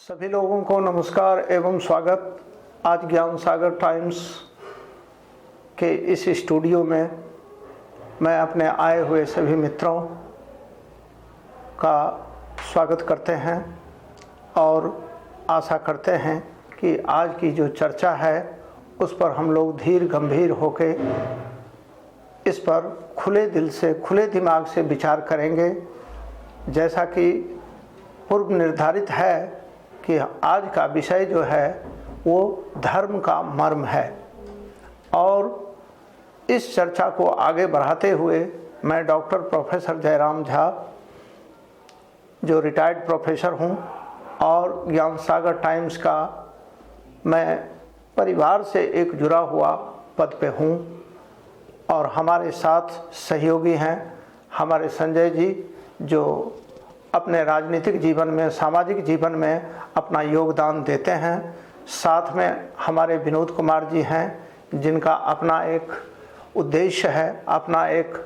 सभी लोगों को नमस्कार एवं स्वागत। आज ज्ञान सागर टाइम्स के इस स्टूडियो में मैं अपने आए हुए सभी मित्रों का स्वागत करते हैं और आशा करते हैं कि आज की जो चर्चा है उस पर हम लोग धीर गंभीर होके इस पर खुले दिल से खुले दिमाग से विचार करेंगे। जैसा कि पूर्व निर्धारित है कि आज का विषय जो है वो धर्म का मर्म है और इस चर्चा को आगे बढ़ाते हुए मैं डॉक्टर प्रोफेसर जयराम झा जो रिटायर्ड प्रोफेसर हूँ और ज्ञान सागर टाइम्स का मैं परिवार से एक जुड़ा हुआ पद पे हूँ और हमारे साथ सहयोगी हैं हमारे संजय जी जो अपने राजनीतिक जीवन में सामाजिक जीवन में अपना योगदान देते हैं। साथ में हमारे विनोद कुमार जी हैं जिनका अपना एक उद्देश्य है, अपना एक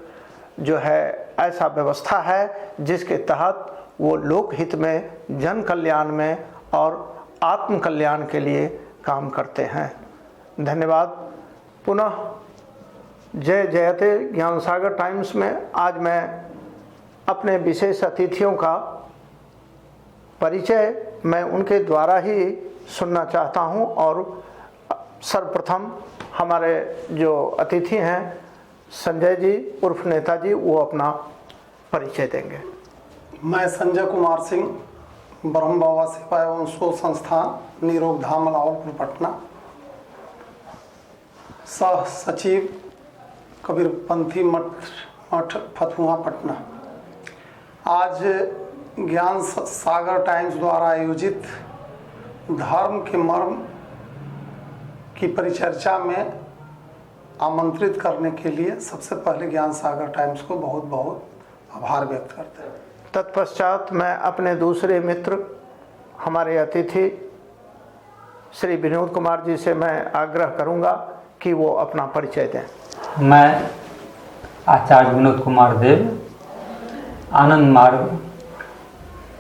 जो है ऐसा व्यवस्था है जिसके तहत वो लोकहित में, जन कल्याण में और आत्म कल्याण के लिए काम करते हैं। धन्यवाद। पुनः जय जयते ज्ञान सागर टाइम्स में आज मैं अपने विशेष अतिथियों का परिचय मैं उनके द्वारा ही सुनना चाहता हूं और सर्वप्रथम हमारे जो अतिथि हैं संजय जी उर्फ नेताजी वो अपना परिचय देंगे। मैं संजय कुमार सिंह, ब्रह्म बाबा सेवा एवं शोध संस्थान निरोग धाम लाहौरपुर पटना, सह सचिव कबीरपंथी मठ फतुहा पटना। आज ज्ञान सागर टाइम्स द्वारा आयोजित धर्म के मर्म की परिचर्चा में आमंत्रित करने के लिए सबसे पहले ज्ञान सागर टाइम्स को बहुत बहुत आभार व्यक्त करते हैं। तत्पश्चात मैं अपने दूसरे मित्र हमारे अतिथि श्री विनोद कुमार जी से मैं आग्रह करूंगा कि वो अपना परिचय दें। मैं आचार्य विनोद कुमार देव, आनंद मार्ग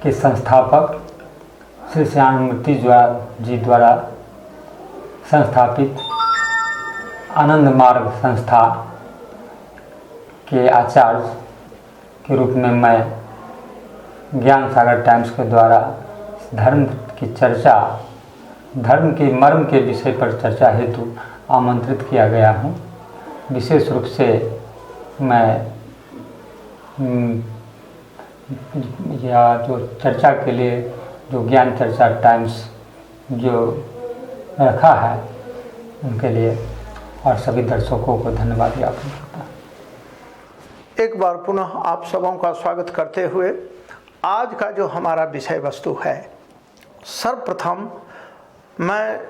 के संस्थापक श्री श्याममूर्ति जी द्वारा संस्थापित आनंद मार्ग संस्था के आचार्य के रूप में मैं ज्ञान सागर टाइम्स के द्वारा धर्म की चर्चा, धर्म के मर्म के विषय पर चर्चा हेतु आमंत्रित किया गया हूँ। विशेष रूप से मैं या जो चर्चा के लिए जो ज्ञान चर्चा टाइम्स जो रखा है उनके लिए और सभी दर्शकों को धन्यवाद ज्ञापन करता हूँ। एक बार पुनः आप सबों का स्वागत करते हुए आज का जो हमारा विषय वस्तु है, सर्वप्रथम मैं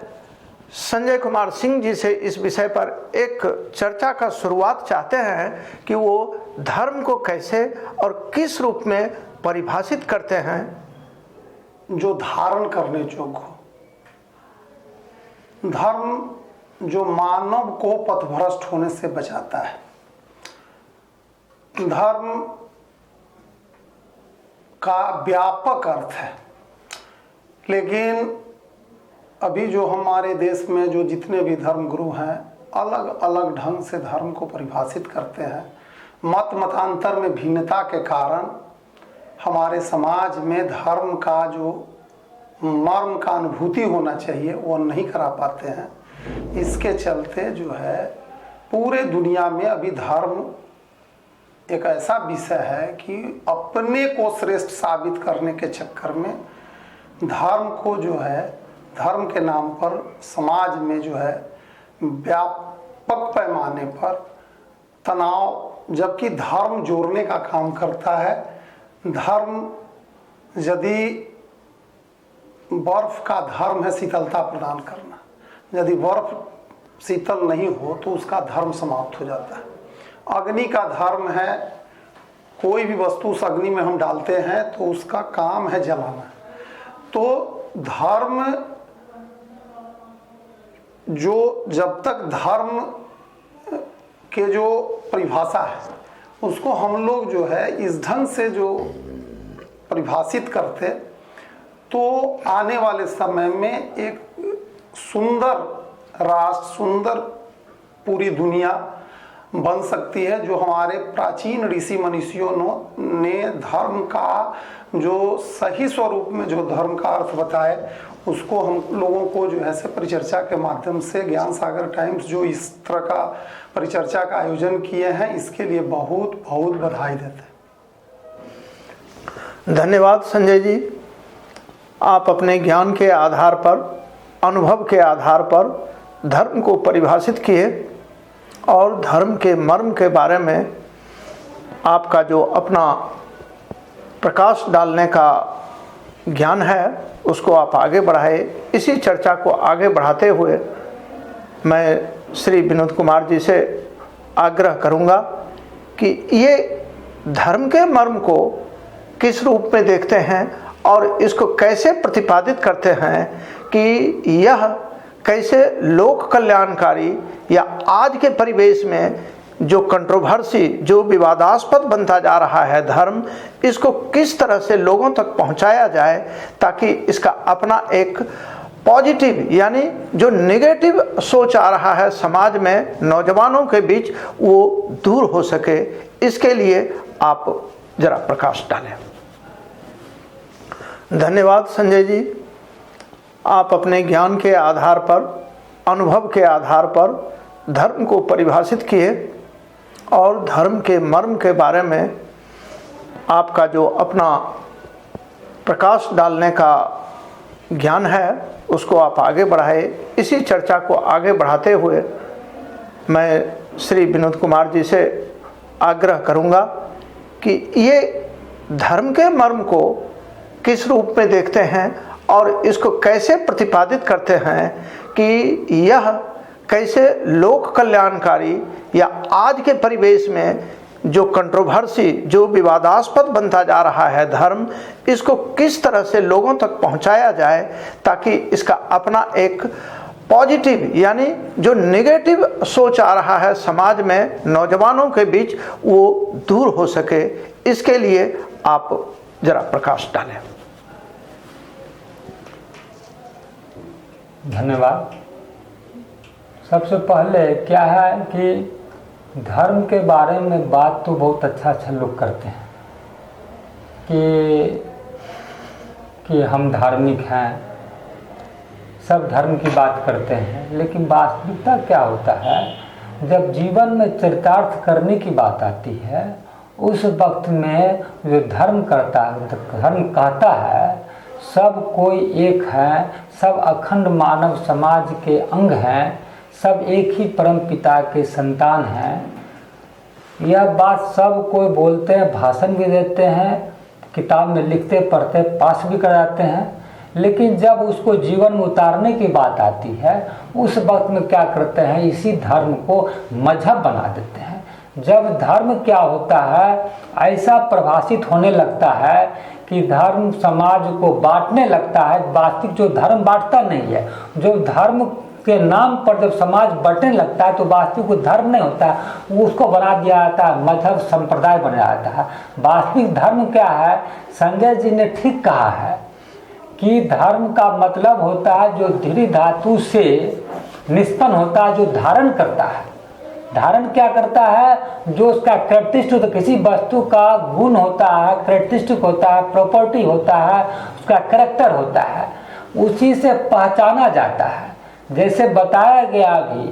संजय कुमार सिंह जी से इस विषय पर एक चर्चा का शुरुआत चाहते हैं कि वो धर्म को कैसे और किस रूप में परिभाषित करते हैं। जो धारण करने योग्य हो, धर्म जो मानव को पथभ्रष्ट होने से बचाता है, धर्म का व्यापक अर्थ है। लेकिन अभी जो हमारे देश में जो जितने भी धर्म गुरु हैं अलग अलग ढंग से धर्म को परिभाषित करते हैं। मतांतर में भिन्नता के कारण हमारे समाज में धर्म का जो मर्म का अनुभूति होना चाहिए वो नहीं करा पाते हैं। इसके चलते जो है पूरे दुनिया में अभी धर्म एक ऐसा विषय है कि अपने को श्रेष्ठ साबित करने के चक्कर में धर्म को जो है, धर्म के नाम पर समाज में जो है व्यापक पैमाने पर तनाव, जबकि धर्म जोड़ने का काम करता है। धर्म यदि बर्फ का धर्म है शीतलता प्रदान करना, यदि बर्फ शीतल नहीं हो तो उसका धर्म समाप्त हो जाता है। अग्नि का धर्म है, कोई भी वस्तु उस अग्नि में हम डालते हैं तो उसका काम है जलाना। तो धर्म जो जब तक धर्म के जो परिभाषा है उसको हम लोग जो है इस ढंग से जो परिभाषित करते तो आने वाले समय में एक सुंदर राष्ट्र, सुंदर पूरी दुनिया बन सकती है। जो हमारे प्राचीन ऋषि मनीषियों ने धर्म का जो सही स्वरूप में जो धर्म का अर्थ बताए, उसको हम लोगों को जो है से परिचर्चा के माध्यम से ज्ञान सागर टाइम्स जो इस तरह का परिचर्चा का आयोजन किए हैं, इसके लिए बहुत बहुत बधाई देते हैं। धन्यवाद संजय जी। आप अपने ज्ञान के आधार पर, अनुभव के आधार पर धर्म को परिभाषित किए और धर्म के मर्म के बारे में आपका जो अपना प्रकाश डालने का ज्ञान है उसको आप आगे बढ़ाए। इसी चर्चा को आगे बढ़ाते हुए मैं श्री विनोद कुमार जी से आग्रह करूंगा कि ये धर्म के मर्म को किस रूप में देखते हैं और इसको कैसे प्रतिपादित करते हैं कि यह कैसे लोक कल्याणकारी या आज के परिवेश में जो कंट्रोवर्सी, जो विवादास्पद बनता जा रहा है धर्म, इसको किस तरह से लोगों तक पहुंचाया जाए ताकि इसका अपना एक पॉजिटिव यानी जो नेगेटिव सोच आ रहा है समाज में, नौजवानों के बीच, वो दूर हो सके। इसके लिए आप जरा प्रकाश डालें। धन्यवाद संजय जी। आप अपने ज्ञान के आधार पर, अनुभव के आधार पर धर्म को परिभाषित किए और धर्म के मर्म के बारे में आपका जो अपना प्रकाश डालने का ज्ञान है उसको आप आगे बढ़ाए। इसी चर्चा को आगे बढ़ाते हुए मैं श्री विनोद कुमार जी से आग्रह करूंगा कि ये धर्म के मर्म को किस रूप में देखते हैं और इसको कैसे प्रतिपादित करते हैं कि यह कैसे लोक कल्याणकारी या आज के परिवेश में जो कंट्रोवर्सी, जो विवादास्पद बनता जा रहा है धर्म, इसको किस तरह से लोगों तक पहुंचाया जाए ताकि इसका अपना एक पॉजिटिव यानी जो नेगेटिव सोच आ रहा है समाज में, नौजवानों के बीच, वो दूर हो सके। इसके लिए आप जरा प्रकाश डालें। धन्यवाद। सबसे पहले क्या है कि धर्म के बारे में बात तो बहुत अच्छा लोग करते हैं कि हम धार्मिक हैं, सब धर्म की बात करते हैं, लेकिन वास्तविकता क्या होता है, जब जीवन में चरितार्थ करने की बात आती है उस वक्त में जो धर्म करता है, धर्म कहता है सब कोई एक है, सब अखंड मानव समाज के अंग हैं, सब एक ही परम पिता के संतान हैं। यह बात सब कोई बोलते हैं, भाषण भी देते हैं, किताब में लिखते पढ़ते पास भी कराते हैं, लेकिन जब उसको जीवन में उतारने की बात आती है उस वक्त में क्या करते हैं, इसी धर्म को मजहब बना देते हैं। जब धर्म क्या होता है, ऐसा प्रभाषित होने लगता है कि धर्म समाज को बांटने लगता है। वास्तविक जो धर्म बांटता नहीं है, जो धर्म के नाम पर जब समाज बंटने लगता है तो वास्तविक वो धर्म नहीं होता है, उसको बना दिया जाता है, मजहब संप्रदाय बना जाता है। वास्तविक धर्म क्या है, संजय जी ने ठीक कहा है कि धर्म का मतलब होता है जो धीरे धातु से निष्पन्न होता है, जो धारण करता है। धारण क्या करता है, जो उसका कैरेक्टरिस्टिक, तो किसी वस्तु का गुण होता है, कैरेक्टरिस्टिक होता है, प्रॉपर्टी होता है, उसका कैरेक्टर होता है, उसी से पहचाना जाता है। जैसे बताया गया अभी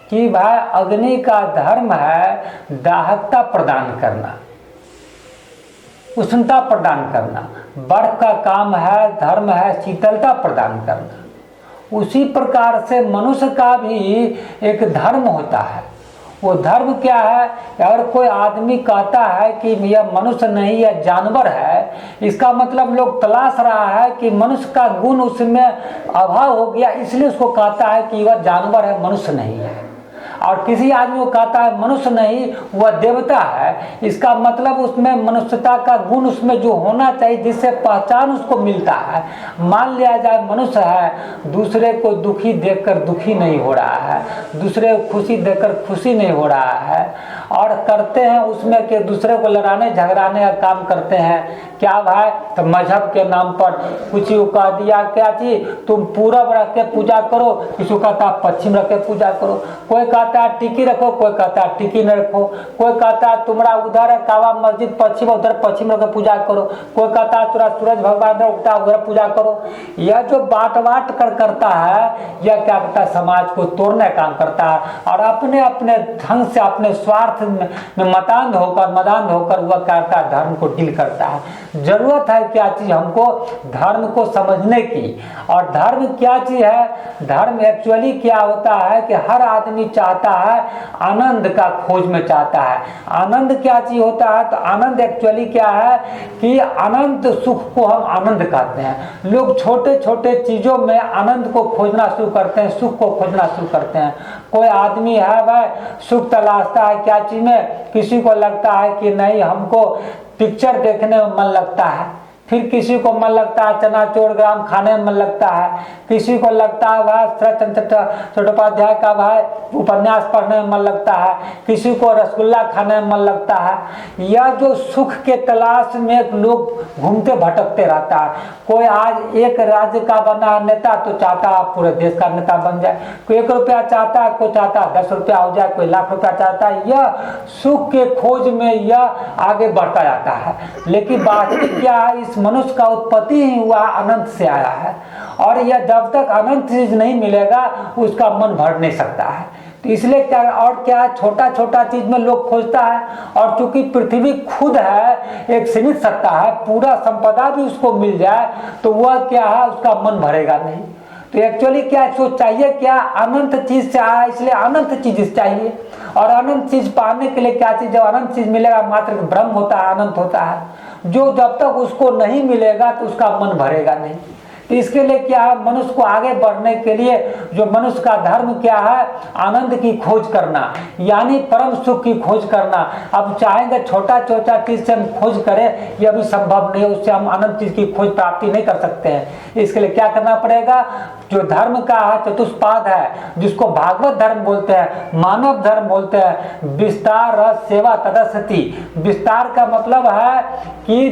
कि भाई अग्नि का धर्म है दाहकता प्रदान करना, उष्णता प्रदान करना, बर्फ का काम है, धर्म है शीतलता प्रदान करना। उसी प्रकार से मनुष्य का भी एक धर्म होता है। वो धर्म क्या है, अगर कोई आदमी कहता है कि यह मनुष्य नहीं यह जानवर है, इसका मतलब लोग तलाश रहा है कि मनुष्य का गुण उसमें अभाव हो गया, इसलिए उसको कहता है कि वह जानवर है, मनुष्य नहीं है। और किसी आदमी को कहता है मनुष्य नहीं वह देवता है, इसका मतलब उसमें मनुष्यता का गुण उसमें जो होना चाहिए जिससे पहचान उसको मिलता है। मान लिया जाए मनुष्य है, दूसरे को दुखी देखकर दुखी नहीं हो रहा है, दूसरे को खुशी देखकर खुशी नहीं हो रहा है, और करते हैं उसमें कि दूसरे को लड़ाने झगड़ाने का काम करते हैं। क्या भाई, तो मजहब के नाम पर कुछ कह दिया क्या चीज तुम पूरब रख के पूजा करो, किसी को कहता है पश्चिम रख के पूजा करो, कोई कहता है टिकी रखो, कोई कहता है टिकी न रखो, कोई कहता है तुम्हारा उधर है काबा मस्जिद पश्चिम, उधर पश्चिम रख के पूजा करो, कोई कहता है तुरा सूरज भगवान उगता उधर पूजा करो। यह जो बांट कर करता है यह क्या करता है, समाज को तोड़ने काम करता है और अपने अपने ढंग से अपने स्वार्थ में मदान होकर वह करता है, धर्म को डील करता है। जरूरत है क्या चीज हमको धर्म को समझने की। और धर्म क्या चीज है, धर्म एक्चुअली क्या होता है कि हर आदमी चाहता है आनंद का खोज में चाहता है। आनंद क्या चीज होता है, तो आनंद एक्चुअली क्या है कि अनंत सुख को हम आनंद कहते हैं। लोग छोटे छोटे चीजों में आनंद को खोजना शुरू करते हैं, सुख को खोजना शुरू करते हैं। कोई आदमी है वह सुख तलाशता है क्या चीज में, किसी को लगता है कि नहीं हमको पिक्चर देखने में मन लगता है, फिर किसी को मन लगता है चनाचोर ग्राम खाने में मन लगता है, किसी को लगता है वह शरद चट्टोपाध्याय का भाई उपन्यास पढ़ने में मन लगता है, किसी को रसगुल्ला खाने में मन लगता है। यह जो सुख के तलाश में लोग घूमते भटकते रहता है। कोई आज एक राज्य का बना है नेता तो चाहता है पूरे देश का नेता बन जाए, कोई 1 रुपया चाहता है, कोई चाहता है 10 रुपया हो जाए, कोई लाख रुपया चाहता है। यह सुख के खोज में यह आगे बढ़ता जाता है। लेकिन वास्तविक क्या है, इस मनुष्य का उत्पत्ति ही हुआ अनंत से आया है और यह जब तक अनंत चीज नहीं मिलेगा उसका मन भर नहीं सकता है। तो इसलिए क्या और क्या छोटा छोटा चीज में लोग खोजता है। और चूंकि पृथ्वी खुद है एक सीमित सत्ता है, पूरा संपदा भी उसको मिल जाए तो वह क्या है उसका मन भरेगा नहीं। तो एक्चुअली क्या इसको चाहिए, क्या अनंत चीज से आया इसलिए अनंत चीज चाहिए। और अनंत चीज पाने के लिए क्या चीज, जब अनंत चीज मिलेगा मात्र ब्रह्म होता है, अनंत होता है, जो जब तक उसको नहीं मिलेगा तो उसका मन भरेगा नहीं। तो इसके लिए क्या है, मनुष्य को आगे बढ़ने के लिए जो मनुष्य का धर्म क्या है, आनंद की खोज करना यानी परम सुख की खोज करना। अब चाहेंगे छोटा छोटा चीज से हम खोज करें, यह भी संभव नहीं है, उससे हम अनंत चीज की खोज प्राप्ति नहीं कर सकते हैं। इसके लिए क्या करना पड़ेगा, जो धर्म का है चतुष्पाद है, जिसको भागवत धर्म बोलते हैं, मानव धर्म बोलते हैं, विस्तार रस सेवा तदसति। विस्तार का मतलब है कि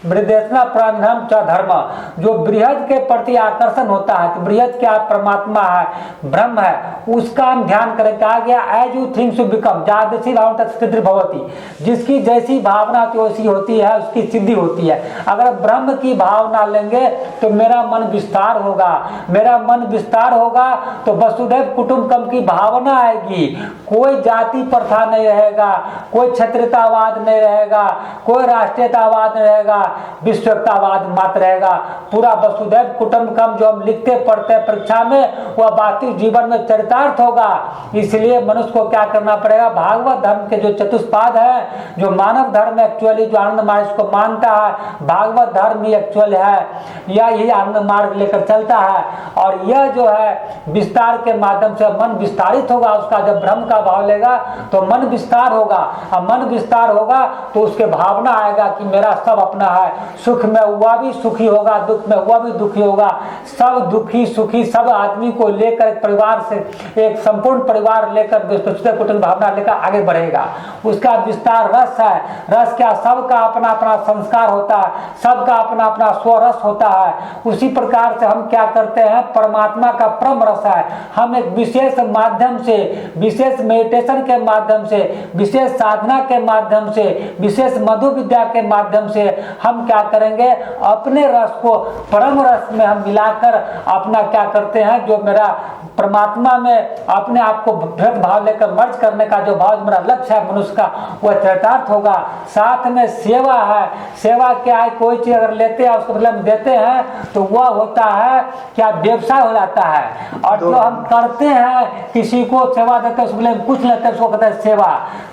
बृहदेशना प्राणधर्म च धर्म, जो बृहद के प्रति आकर्षण होता है। तो बृहद क्या परमात्मा है, ब्रह्म है, उसका हम ध्यान करें। कहा गया as you think to become जादृशी भावना तत्सिद्धि भवति, जिसकी जैसी भावना वैसी होती है उसकी सिद्धि होती है। अगर ब्रह्म की भावना लेंगे तो मेरा मन विस्तार होगा, मेरा मन विस्तार होगा तो वसुधैव कुटुंबकम की भावना आएगी। कोई जाति प्रथा नहीं रहेगा, कोई क्षेत्रतावाद नहीं रहेगा, कोई राष्ट्रीयतावाद नहीं रहेगा, विश्वतावाद मात्र रहेगा। पूरा वसुधैव कुटुंबकम जो हम लिखते पढ़ते हैं परीक्षा में वह वास्तविक जीवन में चरितार्थ होगा। इसलिए मनुष्य को क्या करना पड़ेगा, भागवत धर्म के जो चतुष्पाद है, जो मानव धर्म एक्चुअली जो आनंद मार्ग को मानता है, भागवत धर्म ही एक्चुअल है, यही आनंद मार्ग लेकर चलता है। और यह जो है विस्तार के माध्यम से मन विस्तारित होगा, उसका जब ब्रह्म का भाव लेगा तो मन विस्तार होगा। और मन विस्तार होगा तो उसके भावना आएगा कि मेरा सब अपना है, सुख में हुआ भी सुखी होगा, दुख में हुआ भी दुखी होगा। सब दुखी सुखी सब आदमी को लेकर परिवार से एक संपूर्ण परिवार लेकर कुटुंब भावना लेकर आगे बढ़ेगा। उसका विस्तार रस है। रस क्या, सबका अपना अपना संस्कार होता है, सबका अपना अपना स्वरस होता है। उसी प्रकार से हम क्या करते हैं, परमात्मा का परम रस है। हम एक विशेष माध्यम से, विशेष मेडिटेशन के माध्यम से, विशेष साधना के माध्यम से, विशेष मधु विद्या के माध्यम से हम क्या करेंगे, अपने रस को परम रस में हम मिलाकर अपना क्या करते हैं, जो मेरा परमात्मा में अपने आप को भेदभाव लेकर मर्ज करने का जो भाव मेरा लक्ष्य है मनुष्य का, वह चरितार्थ होगा। साथ में सेवा है। सेवा क्या है, कोई चीज अगर लेते हैं उसको मतलब देते हैं तो वह होता है क्या, व्यवसाय हो जाता है। और जो हम करते हैं किसी को सेवा देते हैं उसको मतलब कुछ लेते हैं उसको कहते हैं सेवा।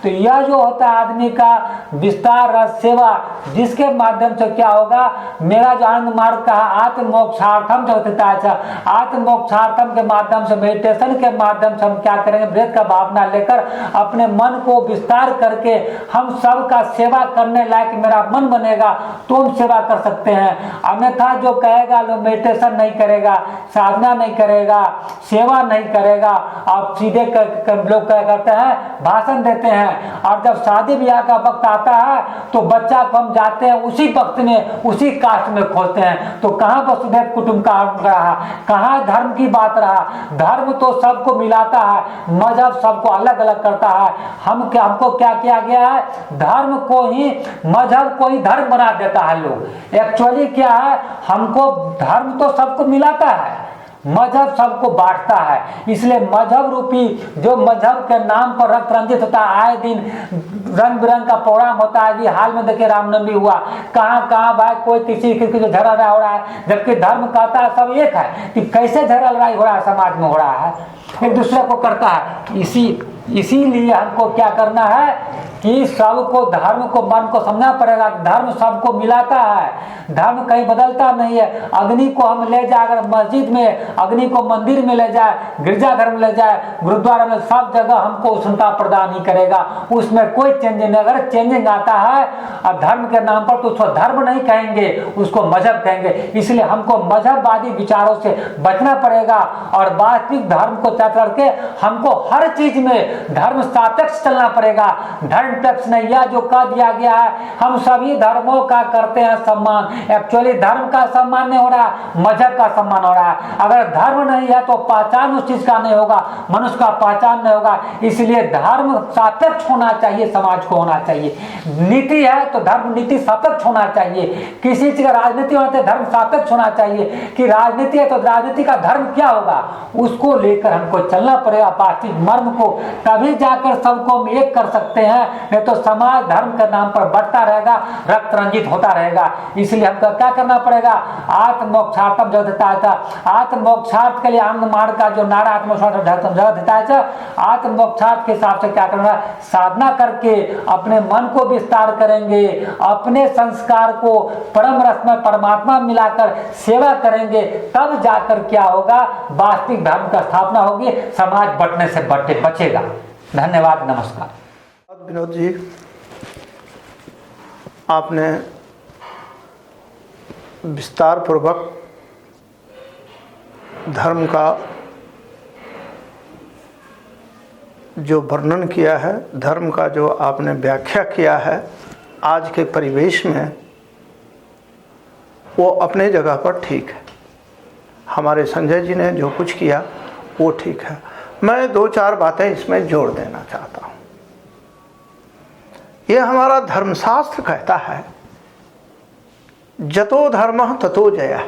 तो यह जो होता है आदमी का विस्तार रस सेवा, जिसके माध्यम माध्यम से क्या होगा, मेरा जो आनंद मार्ग का आत्मोक्षार्थम जगतिताय च, आत्मोक्षार्थम के माध्यम से, मेडिटेशन के माध्यम से हम क्या करेंगे, ब्रेथ का भावना लेकर अपने मन को विस्तार करके हम सबका सेवा करने लायक मेरा मन बनेगा तो हम सेवा कर सकते हैं। अन्यथा जो कहेगा लो मेडिटेशन नहीं करेगा, साधना नहीं करेगा, सेवा नहीं करेगा, आप सीधे लोग क्या करते हैं, भाषण देते हैं। और जब शादी ब्याह का वक्त आता है तो बच्चा को हम जाते हैं उसी वक्त में उसी कास्ट में खोजते हैं। तो कहाँ वसुधैव कुटुंबकम रहा, कहाँ धर्म की बात रहा। धर्म तो सबको मिलाता है, मजहब सबको अलग अलग करता है। हमको क्या किया गया है, धर्म को ही, मजहब को ही धर्म बना देता है लोग। एक्चुअली क्या है, हमको धर्म तो सबको मिलाता है, मजहब सबको बांटता है। इसलिए मजहब रूपी जो मजहब के नाम पर रक्त रंजित होता है, आए दिन रंग बिरंग का प्रोग्राम होता है। अभी हाल में देखिए रामनवमी हुआ, कहाँ कहाँ भाई कोई किसी जो झगड़ा लड़ाई हो रहा है, जबकि धर्म कहता है सब एक है कि कैसे झगड़ा लड़ाई हो रहा है, समाज में हो रहा है, एक दूसरे को करता है। इसीलिए हमको क्या करना है कि सबको, धर्म को, मन को समझना पड़ेगा। धर्म सबको मिलाता है, धर्म कहीं बदलता नहीं है। अग्नि को हम ले जाए अगर मस्जिद में, अग्नि को मंदिर में ले जाए, गिरजाघर में ले जाए, गुरुद्वारा में, सब जगह हमको उष्णता प्रदान ही करेगा, उसमें कोई चेंज नहीं। अगर चेंजिंग आता है और धर्म के नाम पर तो उसको धर्म नहीं कहेंगे, उसको मजहब कहेंगे। इसलिए हमको मजहबवादी विचारों से बचना पड़ेगा और वास्तविक धर्म को त्याग करके हमको हर चीज में धर्म सापेक्ष चलना पड़ेगा। धर्म पेक्ष नहीं, यह जो कह दिया गया है, हम सभी धर्मों का करते हैं सम्मान। एक्चुअली धर्म का सम्मान नहीं हो रहा, मजहब का सम्मान हो रहा है। अगर धर्म नहीं है तो पहचान उस चीज का नहीं होगा, मनुष्य का पहचान नहीं होगा। इसलिए धर्म सापेक्ष होना चाहिए, समाज को होना चाहिए। नीति है तो धर्म नीति सापेक्ष होना चाहिए। किसी चीज का राजनीति होना चाहिए, धर्म सापेक्ष होना चाहिए। कि राजनीति है तो राजनीति का धर्म क्या होगा, उसको लेकर हमको चलना पड़ेगा, वास्तविक मर्म को। तभी जाकर सबको हम एक कर सकते हैं, नहीं तो समाज धर्म के नाम पर बढ़ता रहेगा, रक्त रंजित होता रहेगा। इसलिए हमको क्या करना पड़ेगा, आत्मोक्षार्थम जगतिताय च, आत्मोक्षार्थ के लिए आनंद मार्ग का जो नारा आत्मोक्षार्थम जगतिताय च, आत्मोक्षार्थ के हिसाब से क्या करना, साधना करके अपने मन को विस्तार करेंगे, अपने संस्कार को परम रस में परमात्मा मिलाकर सेवा करेंगे, तब जाकर क्या होगा, वास्तविक धर्म का स्थापना होगी, समाज बटने से बचेगा। धन्यवाद, नमस्कार। विनोद जी, आपने विस्तार पूर्वक धर्म का जो वर्णन किया है, धर्म का जो आपने व्याख्या किया है आज के परिवेश में, वो अपने जगह पर ठीक है। हमारे संजय जी ने जो कुछ किया वो ठीक है। मैं दो चार बातें इसमें जोड़ देना चाहता हूँ। ये हमारा धर्मशास्त्र कहता है, जतो धर्मः ततो जयः,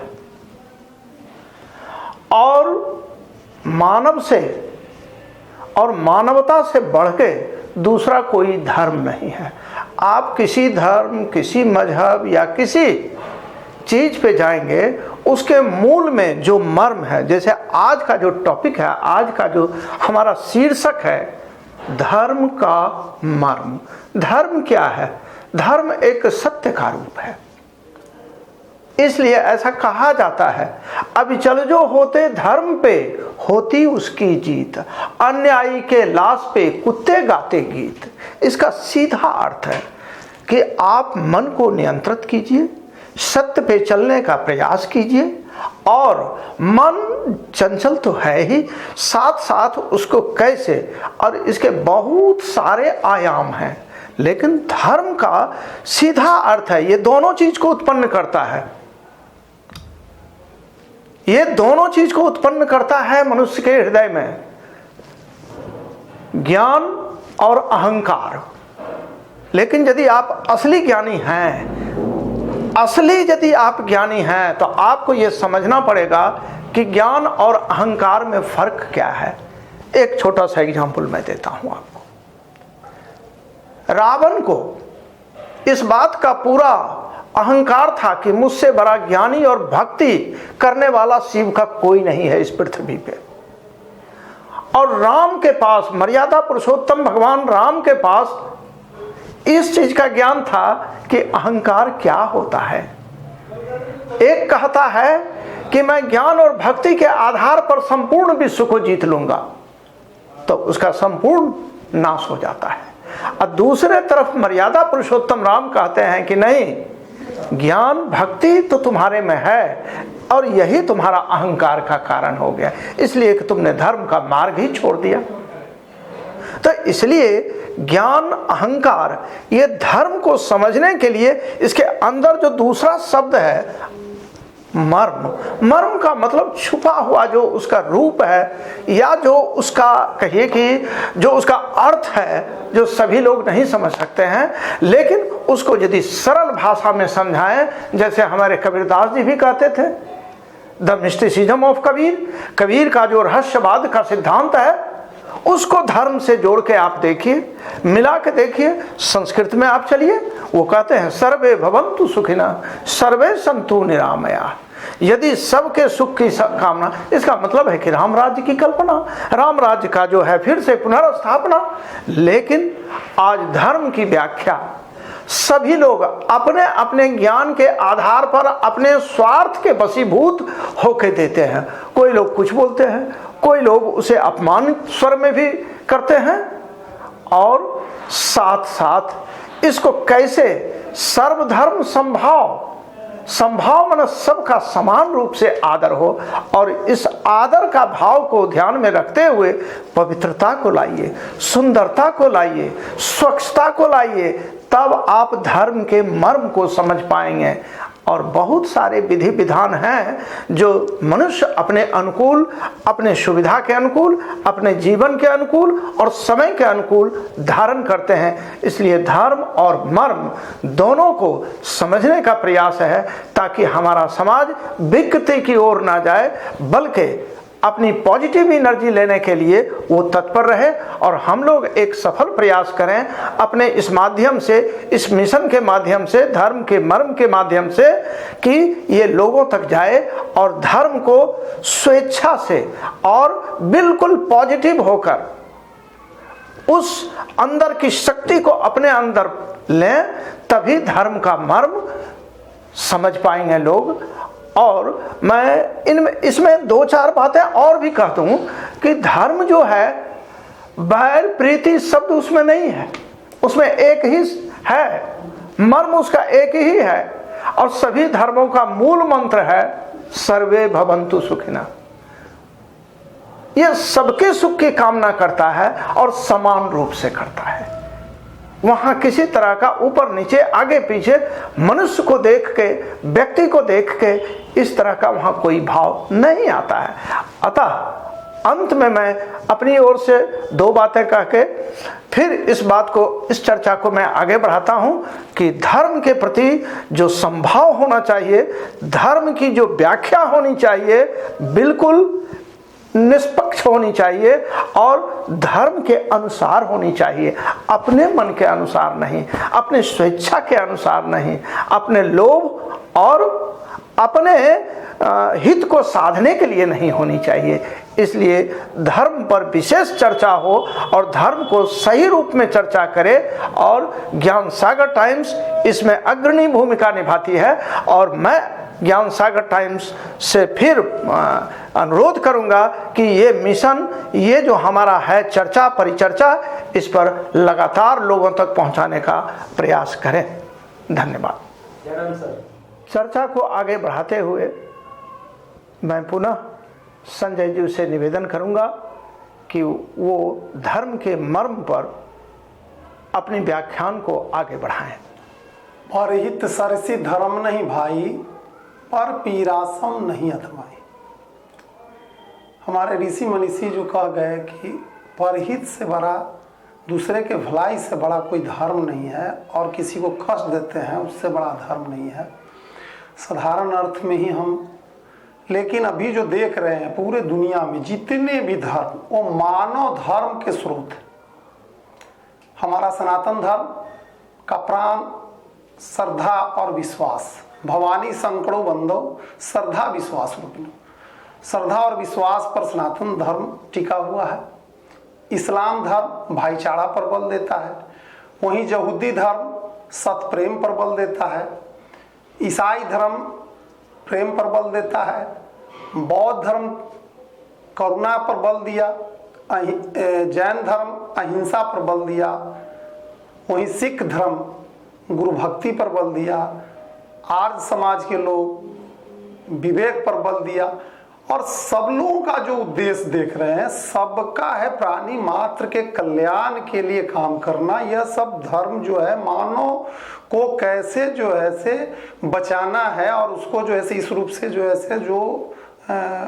और मानव से और मानवता से बढ़ के दूसरा कोई धर्म नहीं है। आप किसी धर्म, किसी मजहब या किसी चीज पे जाएंगे, उसके मूल में जो मर्म है, जैसे आज का जो टॉपिक है, आज का जो हमारा शीर्षक है, धर्म का मर्म। धर्म क्या है? धर्म एक सत्य का रूप है। इसलिए ऐसा कहा जाता है, अभी चल जो होते धर्म पे होती उसकी जीत, अन्यायी के लाश पे कुत्ते गाते गीत। इसका सीधा अर्थ है कि आप मन को नियंत्रित कीजिए, सत्य पे चलने का प्रयास कीजिए, और मन चंचल तो है ही, साथ साथ उसको कैसे, और इसके बहुत सारे आयाम हैं। लेकिन धर्म का सीधा अर्थ है, ये दोनों चीज को उत्पन्न करता है। ये दोनों चीज को उत्पन्न करता है मनुष्य के हृदय में, ज्ञान और अहंकार। लेकिन यदि आप असली ज्ञानी हैं, यदि आप ज्ञानी हैं, तो आपको यह समझना पड़ेगा कि ज्ञान और अहंकार में फर्क क्या है। एक छोटा सा एग्जाम्पल मैं देता हूं आपको। रावण को इस बात का पूरा अहंकार था कि मुझसे बड़ा ज्ञानी और भक्ति करने वाला शिव का कोई नहीं है इस पृथ्वी पे। और राम के पास, मर्यादा पुरुषोत्तम भगवान राम के पास इस चीज का ज्ञान था कि अहंकार क्या होता है। एक कहता है कि मैं ज्ञान और भक्ति के आधार पर संपूर्ण विश्व को जीत लूंगा, तो उसका संपूर्ण नाश हो जाता है। और दूसरे तरफ मर्यादा पुरुषोत्तम राम कहते हैं कि नहीं, ज्ञान भक्ति तो तुम्हारे में है और यही तुम्हारा अहंकार का कारण हो गया, इसलिए कि तुमने धर्म का मार्ग ही छोड़ दिया। तो इसलिए ज्ञान अहंकार ये धर्म को समझने के लिए इसके अंदर जो दूसरा शब्द है मर्म, मर्म का मतलब छुपा हुआ जो उसका रूप है, या जो उसका कहिए कि जो उसका अर्थ है, जो सभी लोग नहीं समझ सकते हैं, लेकिन उसको यदि सरल भाषा में समझाएं, जैसे हमारे कबीरदास जी भी कहते थे, the mysticism of Kabir, Kabir का जो रहस्यवाद का सिद्धांत है उसको धर्म से जोड़ के आप देखिए, मिला के देखिए। संस्कृत में आप चलिए, वो कहते हैं सर्वे भवन्तु सुखिनः सर्वे सन्तु निरामया। यदि सबके सुख की कामना, इसका मतलब है कि राम राज्य की कल्पना, राम राज्य का जो है फिर से पुनर्स्थापना। लेकिन आज धर्म की व्याख्या सभी लोग अपने अपने ज्ञान के आधार पर अपने स्वार्थ के वशीभूत होके देते हैं। कोई लोग कुछ बोलते हैं, कोई लोग उसे अपमानित स्वर में भी करते हैं, और साथ साथ इसको कैसे सर्वधर्म संभाव, संभाव मन सबका समान रूप से आदर हो, और इस आदर का भाव को ध्यान में रखते हुए पवित्रता को लाइए, सुंदरता को लाइए, स्वच्छता को लाइए, तब आप धर्म के मर्म को समझ पाएंगे। और बहुत सारे विधि विधान हैं जो मनुष्य अपने अनुकूल, अपने सुविधा के अनुकूल, अपने जीवन के अनुकूल और समय के अनुकूल धारण करते हैं। इसलिए धर्म और मर्म दोनों को समझने का प्रयास है, ताकि हमारा समाज विकृति की ओर ना जाए, बल्कि अपनी पॉजिटिव एनर्जी लेने के लिए वो तत्पर रहे। और हम लोग एक सफल प्रयास करें अपने इस माध्यम से, इस मिशन के माध्यम से, धर्म के मर्म के माध्यम से, कि ये लोगों तक जाए और धर्म को स्वेच्छा से और बिल्कुल पॉजिटिव होकर उस अंदर की शक्ति को अपने अंदर लें, तभी धर्म का मर्म समझ पाएंगे लोग। और मैं इसमें दो चार बातें और भी कहता हूं कि धर्म जो है, बैर प्रीति शब्द उसमें नहीं है, उसमें एक ही है, मर्म उसका एक ही है। और सभी धर्मों का मूल मंत्र है सर्वे भवन्तु सुखिनः। यह सबके सुख की कामना करता है और समान रूप से करता है। वहां किसी तरह का ऊपर नीचे आगे पीछे मनुष्य को देख के, व्यक्ति को देख के इस तरह का वहां कोई भाव नहीं आता है। अतः अंत में मैं अपनी ओर से दो बातें कह के फिर इस बात को, इस चर्चा को मैं आगे बढ़ाता हूं कि धर्म के प्रति जो संभाव होना चाहिए, धर्म की जो व्याख्या होनी चाहिए, बिल्कुल निष्पक्ष होनी चाहिए और धर्म के अनुसार होनी चाहिए, अपने मन के अनुसार नहीं, अपने स्वेच्छा के अनुसार नहीं, अपने लोभ और अपने हित को साधने के लिए नहीं होनी चाहिए। इसलिए धर्म पर विशेष चर्चा हो और धर्म को सही रूप में चर्चा करे, और ज्ञान सागर टाइम्स इसमें अग्रणी भूमिका निभाती है। और मैं ज्ञान सागर टाइम्स से फिर अनुरोध करूंगा कि ये मिशन, ये जो हमारा है चर्चा परिचर्चा, इस पर लगातार लोगों तक पहुंचाने का प्रयास करें। धन्यवाद। चर्चा को आगे बढ़ाते हुए मैं पुनः संजय जी से निवेदन करूंगा कि वो धर्म के मर्म पर अपनी व्याख्यान को आगे बढ़ाएं। परहित सरसी धर्म नहीं भाई, पर पीरासम नहीं अधमाई। हमारे ऋषि मनीषी जो कह गए कि परहित से बड़ा, दूसरे के भलाई से बड़ा कोई धर्म नहीं है, और किसी को कष्ट देते हैं उससे बड़ा धर्म नहीं है। साधारण अर्थ में ही हम, लेकिन अभी जो देख रहे हैं पूरे दुनिया में जितने भी धर्म, वो मानव धर्म के स्रोत है। हमारा सनातन धर्म का प्राण श्रद्धा और विश्वास, भवानी संकड़ो बंधो श्रद्धा विश्वास रूपिणो। श्रद्धा और विश्वास पर सनातन धर्म टिका हुआ है। इस्लाम धर्म भाईचारा पर बल देता है। वहीं यहूदी धर्म सत प्रेम पर बल देता है, ईसाई धर्म प्रेम पर बल देता है, बौद्ध धर्म करुणा पर बल दिया, जैन धर्म अहिंसा पर बल दिया, वहीं सिख धर्म गुरु भक्ति पर बल दिया, आर्य समाज के लोग विवेक पर बल दिया। और सब लोगों का जो उद्देश्य देख रहे हैं, सबका है प्राणी मात्र के कल्याण के लिए काम करना। यह सब धर्म जो है मानव को कैसे जो है से बचाना है और उसको जो है से इस रूप से जो है से जो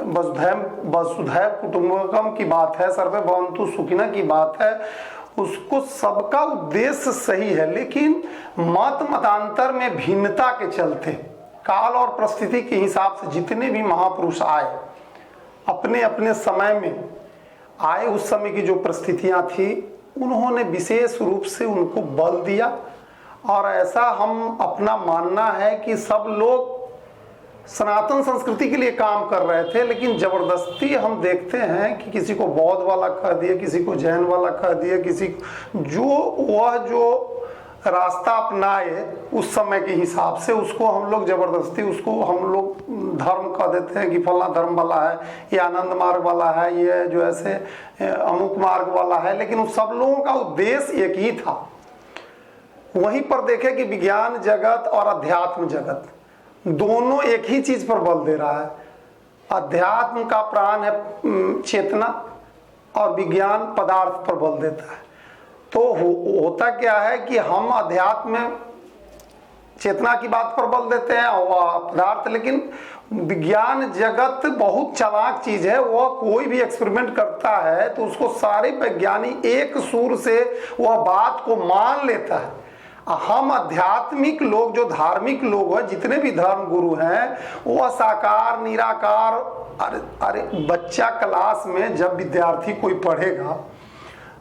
वसुधैव कुटुंबकम की बात है, सर्वे भवन्तु सुखिनः की बात है, उसको सबका उद्देश्य सही है, लेकिन मतांतर में भिन्नता के चलते काल और परिस्थिति के हिसाब से जितने भी महापुरुष आए अपने अपने समय में आए, उस समय की जो परिस्थितियां थी उन्होंने विशेष रूप से उनको बल दिया। और ऐसा हम अपना मानना है कि सब लोग सनातन संस्कृति के लिए काम कर रहे थे, लेकिन जबरदस्ती हम देखते हैं कि किसी को बौद्ध वाला कह दिया, किसी को जैन वाला कह दिया, किसी जो रास्ता अपनाए उस समय के हिसाब से उसको हम लोग जबरदस्ती उसको हम लोग धर्म कह देते हैं कि फला धर्म वाला है, ये आनंद मार्ग वाला है, ये जो ऐसे अमुक मार्ग वाला है, लेकिन उन सब लोगों का उद्देश्य एक ही था। वहीं पर देखें कि विज्ञान जगत और अध्यात्म जगत दोनों एक ही चीज पर बल दे रहा है। अध्यात्म का प्राण है चेतना और विज्ञान पदार्थ पर बल देता है। तो होता क्या है कि हम अध्यात्म में चेतना की बात पर बल देते हैं और पदार्थ, लेकिन विज्ञान जगत बहुत चालाक चीज है। वह कोई भी एक्सपेरिमेंट करता है तो उसको सारे वैज्ञानिक एक सुर से वह बात को मान लेता है। हम आध्यात्मिक लोग जो धार्मिक लोग हैं, जितने भी धर्म गुरु हैं, वह साकार निराकार। अरे बच्चा क्लास में जब विद्यार्थी कोई पढ़ेगा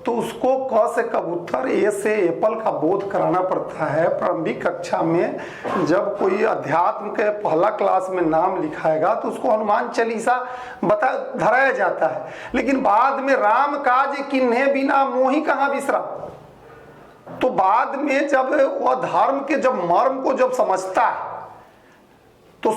तो उसको क से कबूतर, ए से एप्पल का बोध कराना पड़ता है। प्रारंभिक कक्षा में जब कोई अध्यात्म के पहला क्लास में नाम लिखाएगा तो उसको हनुमान चालीसा बता धराया जाता है, लेकिन बाद में राम काज किन्हे बिना मोहि कहाँ बिसरा। तो बाद में जब वह धर्म के जब मर्म को जब समझता है तो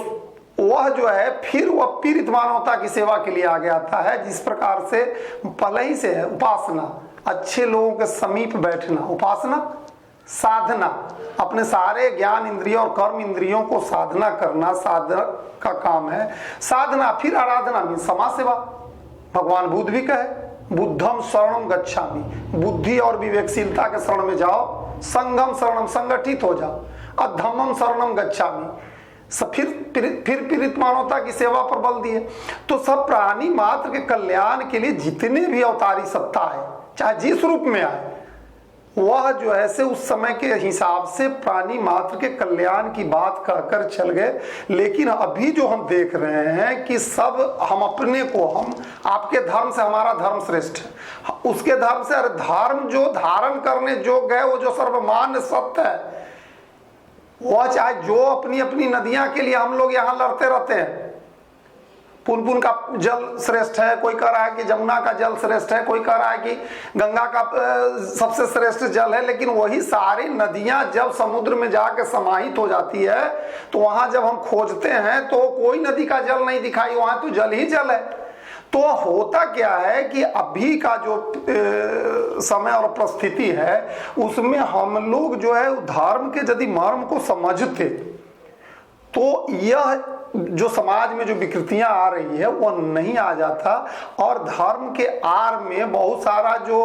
वह जो है फिर वह पीड़ित मानवता की सेवा के लिए आगे आता है। जिस प्रकार से पहले ही से है उपासना, अच्छे लोगों के समीप बैठना, उपासना साधना, अपने सारे ज्ञान इंद्रियों और कर्म इंद्रियों को साधना करना साधक का काम है। साधना फिर आराधना में समाज सेवा। भगवान बुद्ध भी कहे बुद्धम शरणम गच्छामि, बुद्धि और विवेकशीलता के शरण में जाओ, संगम शरणम संगठित हो जाओ, अधम्मम शरणम गच्छामि, फिर पीड़ित मानवता की सेवा पर बल दिए। तो सब प्राणी मात्र के कल्याण के लिए जितने भी अवतारी सत्ता है, चाहे जिस रूप में आए, वह जो है से उस समय के हिसाब से प्राणी मात्र के कल्याण की बात कहकर चल गए। लेकिन अभी जो हम देख रहे हैं कि सब हम अपने को, हम आपके धर्म से हमारा धर्म श्रेष्ठ है, उसके धर्म से, अरे धर्म जो धारण करने योग्य है, वो जो सर्वमान्य सत्य है, वह चाहे जो अपनी अपनी नदियां के लिए हम लोग यहाँ लड़ते रहते हैं, पुनपुन का जल श्रेष्ठ है, कोई कह रहा है कि जमुना का जल श्रेष्ठ है, कोई कह रहा है कि गंगा का सबसे श्रेष्ठ जल है, लेकिन वही सारी नदियां जब समुद्र में जाके समाहित हो जाती है तो वहां जब हम खोजते हैं तो कोई नदी का जल नहीं दिखाई, वहां तो जल ही जल है। तो होता क्या है कि अभी का जो समय और परिस्थिति है उसमें हम लोग जो है धर्म के यदि मर्म को समझते तो यह जो समाज में जो विकृतियां आ रही है वो नहीं आ जाता। और धर्म के आड़ में बहुत सारा जो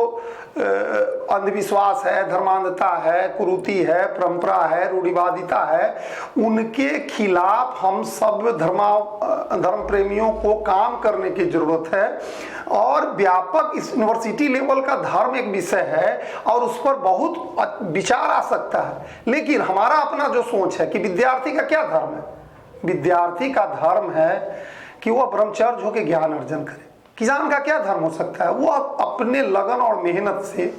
अंधविश्वास है, धर्मांधता है, कुरीति है, परंपरा है, रूढ़िवादिता है, उनके खिलाफ हम सब धर्म प्रेमियों को काम करने की जरूरत है। और व्यापक यूनिवर्सिटी लेवल का धर्म एक विषय है और उस पर बहुत विचार आ सकता है, लेकिन हमारा अपना जो सोच है कि विद्यार्थी का क्या धर्म है। विद्यार्थी का धर्म है कि वह ब्रह्मचर्य होकर ज्ञान अर्जन करे। किसान का क्या धर्म हो सकता है, वह अपने लगन और मेहनत से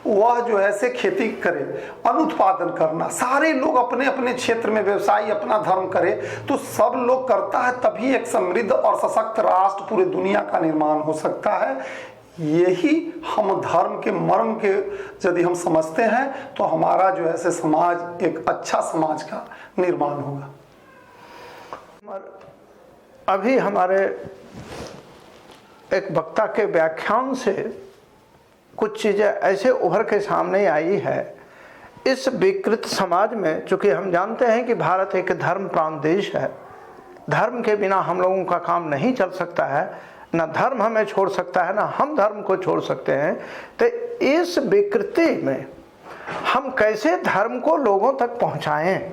वह जो है से खेती करे, अनुत्पादन करना। सारे लोग अपने अपने क्षेत्र में व्यवसाय अपना धर्म करे तो सब लोग करता है, तभी एक समृद्ध और सशक्त राष्ट्र पूरे दुनिया का निर्माण हो सकता है। यही हम धर्म के मर्म के यदि हम समझते हैं तो हमारा जो है से समाज एक अच्छा समाज का निर्माण होगा। अभी हमारे एक वक्ता के व्याख्यान से कुछ चीज़ें ऐसे उभर के सामने आई है। इस विकृत समाज में, चूँकि हम जानते हैं कि भारत एक धर्म प्रांत देश है, धर्म के बिना हम लोगों का काम नहीं चल सकता है, ना धर्म हमें छोड़ सकता है, ना हम धर्म को छोड़ सकते हैं। तो इस विकृति में हम कैसे धर्म को लोगों तक पहुंचाएं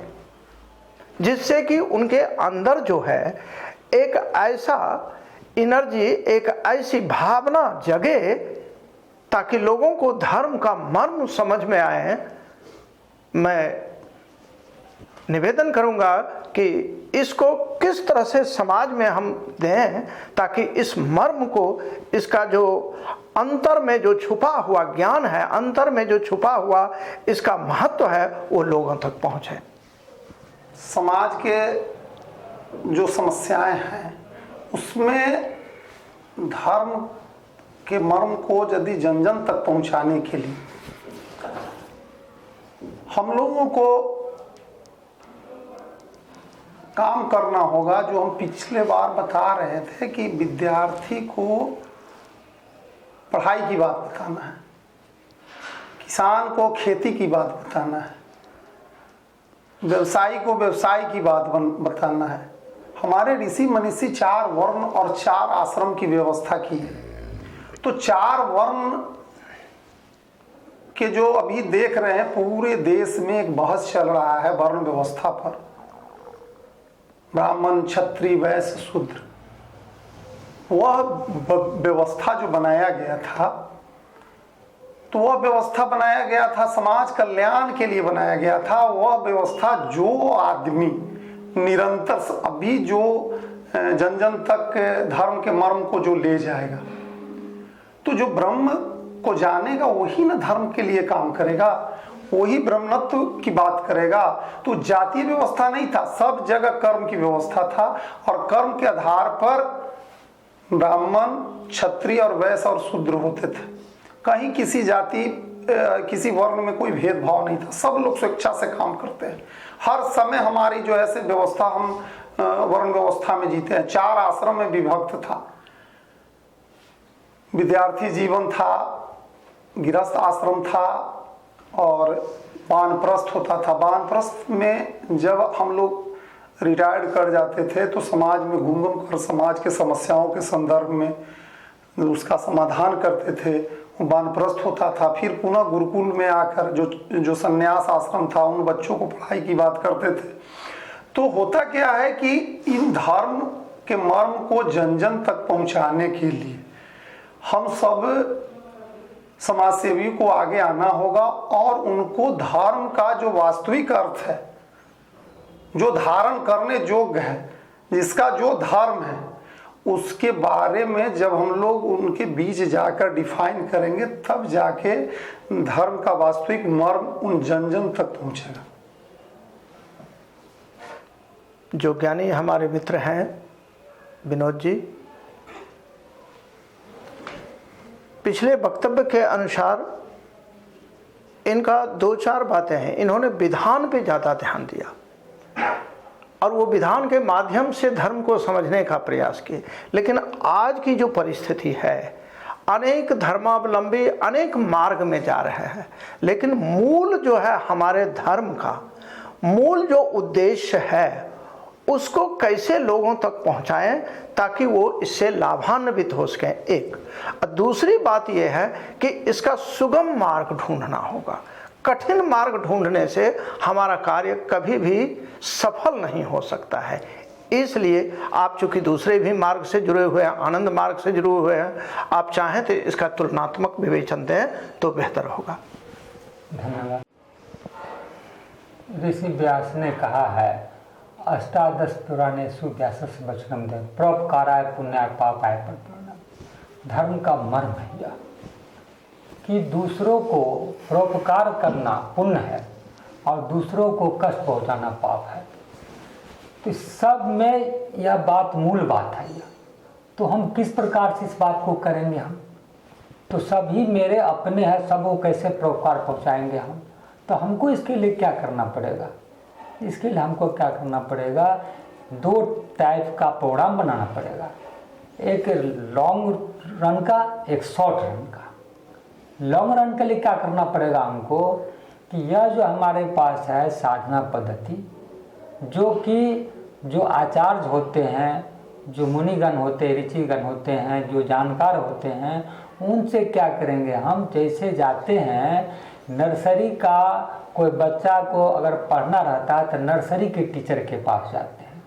जिससे कि उनके अंदर जो है एक ऐसा एनर्जी, एक ऐसी भावना जगे ताकि लोगों को धर्म का मर्म समझ में आए। मैं निवेदन करूंगा कि इसको किस तरह से समाज में हम दें ताकि इस मर्म को, इसका जो अंतर में जो छुपा हुआ ज्ञान है, अंतर में जो छुपा हुआ इसका महत्व है, वो लोगों तक पहुंचे। समाज के जो समस्याएं हैं उसमें धर्म के मर्म को यदि जन जन तक पहुंचाने के लिए हम लोगों को काम करना होगा। जो हम पिछले बार बता रहे थे कि विद्यार्थी को पढ़ाई की बात बताना है, किसान को खेती की बात बताना है, व्यवसायी को व्यवसाय की बात बताना है। हमारे ऋषि मनीषी 4 वर्ण और 4 आश्रम की व्यवस्था की है। तो 4 वर्ण के जो अभी देख रहे हैं पूरे देश में एक बहस चल रहा है वर्ण व्यवस्था पर, ब्राह्मण, क्षत्रिय, वैश्य, शूद्र। वह व्यवस्था जो बनाया गया था, तो वह व्यवस्था बनाया गया था समाज कल्याण के लिए बनाया गया था। वह व्यवस्था जो आदमी निरंतर अभी जो जन जन तक धर्म के मर्म को जो ले जाएगा, तो जो ब्रह्म को जानेगा वही ना धर्म के लिए काम करेगा, वही ब्रह्मत्व की बात करेगा। तो जातीय व्यवस्था नहीं था, सब जगह कर्म की व्यवस्था था और कर्म के आधार पर ब्राह्मण, क्षत्रिय और वैश्य और शूद्र होते थे। कहीं किसी जाति, किसी वर्ण में कोई भेदभाव नहीं था, सब लोग स्वेच्छा से काम करते हैं। हर समय हमारी जो ऐसे व्यवस्था, हम वर्ण व्यवस्था में जीते हैं। 4 आश्रम में विभक्त था, विद्यार्थी जीवन था, गृहस्थ आश्रम था और वानप्रस्थ होता था। वानप्रस्थ में जब हम लोग रिटायर्ड कर जाते थे तो समाज में घूम घूम कर समाज के समस्याओं के संदर्भ में उसका समाधान करते थे, वानप्रस्थ होता था। फिर पुनः गुरुकुल में आकर जो संन्यास आश्रम था, उन बच्चों को पढ़ाई की बात करते थे। तो होता क्या है कि इन धर्म के मर्म को जन जन तक पहुंचाने के लिए हम सब समाजसेवी को आगे आना होगा और उनको धर्म का जो वास्तविक अर्थ है, जो धारण करने योग्य है, जिसका जो धर्म है, उसके बारे में जब हम लोग उनके बीच जाकर डिफाइन करेंगे, तब जाके धर्म का वास्तविक मर्म उन जन जन तक पहुंचेगा। जो ज्ञानी हमारे मित्र हैं विनोद जी, पिछले वक्तव्य के अनुसार इनका 2-4 बातें हैं। इन्होंने विधान पे ज़्यादा ध्यान दिया और वो विधान के माध्यम से धर्म को समझने का प्रयास किए। लेकिन आज की जो परिस्थिति है, अनेक धर्मावलंबी अनेक मार्ग में जा रहे हैं, लेकिन मूल जो है हमारे धर्म का मूल जो उद्देश्य है उसको कैसे लोगों तक पहुंचाएं ताकि वो इससे लाभान्वित हो सकें, एक। और दूसरी बात यह है कि इसका सुगम मार्ग ढूंढना होगा। कठिन मार्ग ढूंढने से हमारा कार्य कभी भी सफल नहीं हो सकता है। इसलिए आप चूंकि दूसरे भी मार्ग से जुड़े हुए हैं, आनंद मार्ग से जुड़े हुए हैं, आप चाहें तो इसका तुलनात्मक विवेचन दें तो बेहतर होगा। धन्यवाद। ऋषि व्यास ने कहा है, अष्टादश पुराणेषु व्यासस्य वचनम दे, परोपकाराय पुण्याय पापाय प्रपन्नम। धर्म का मर्म है यह कि दूसरों को परोपकार करना पुण्य है और दूसरों को कष्ट पहुंचाना पाप है। तो सब में यह बात मूल बात है यह। तो हम किस प्रकार से इस बात को करेंगे? हम तो सभी मेरे अपने हैं, सबको कैसे परोपकार पहुँचाएंगे हम? तो हमको इसके लिए क्या करना पड़ेगा? इसके लिए हमको क्या करना पड़ेगा? 2 टाइप का प्रोग्राम बनाना पड़ेगा, एक लॉन्ग रन का, एक शॉर्ट रन का। लॉन्ग रन के लिए क्या करना पड़ेगा हमको कि यह जो हमारे पास है साधना पद्धति, जो कि जो आचार्य होते हैं, जो मुनिगण होते हैं, ऋषिगण होते हैं, जो जानकार होते हैं, उनसे क्या करेंगे हम? जैसे जाते हैं नर्सरी का कोई बच्चा को अगर पढ़ना रहता है तो नर्सरी के टीचर के पास जाते हैं,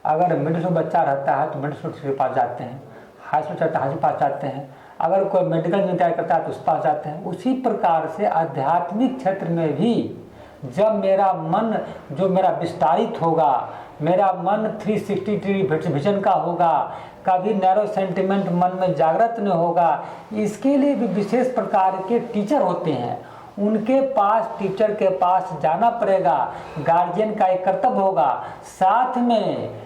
अगर मिडिल स्कूल बच्चा रहता है तो मिडिल स्कूल टीचर के पास जाते हैं, हाई स्कूल चलता है हाई स्कूल के पास जाते हैं, अगर कोई मेडिकल में तैयार करता है तो उस पास जाते हैं। उसी प्रकार से आध्यात्मिक क्षेत्र में भी जब मेरा मन जो मेरा विस्तारित होगा, मेरा मन 360 डिग्री विजन का होगा, कभी नैरो सेंटिमेंट मन में जागृत नहीं होगा, इसके लिए भी विशेष प्रकार के टीचर होते हैं। उनके पास, टीचर के पास जाना पड़ेगा, गार्जियन का एक कर्तव्य होगा। साथ में